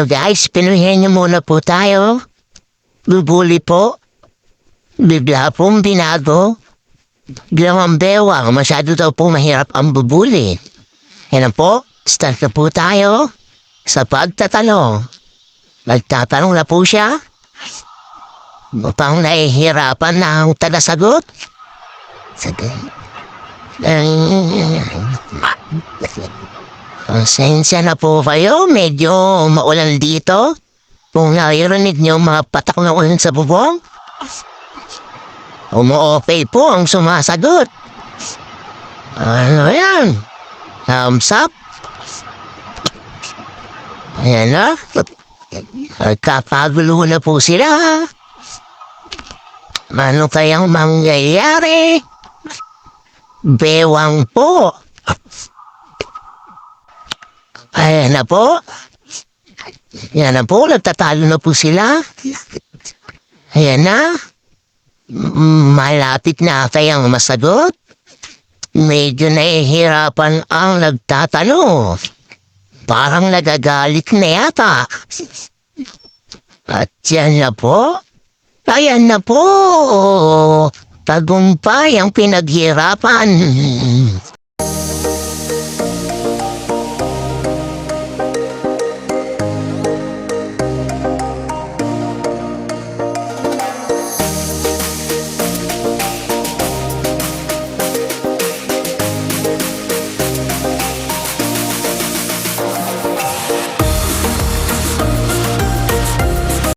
Guys, pinuhin niyo muna po tayo. Bubuli po. Bigla pong binago. Ginawang bewang, masyado daw po mahirap ang bubuli. Yan po, start na po tayo sa pagtatanong. Nagtatanong na po siya. Upang nahihirapan na ang tagasagot. Sige. Pasensya na po kayo, medyo maulan dito. Kung naririnig niyo mga patak na ulan sa bubong, umu-okay po ang sumasagot. Ano yan? Thumbs up? Ayan na. Nagkakagulo na po sila. Ano kayang mangyayari? Bewang po. Ayan na po. Ayan na po, nagtatalo na po sila. Ayan na. Malapit na kayang masagot. Medyo nahihirapan ang nagtatanong. Parang nagagalit na yata. At yan na po. Ayan na po. Tagumpay ang pinaghirapan.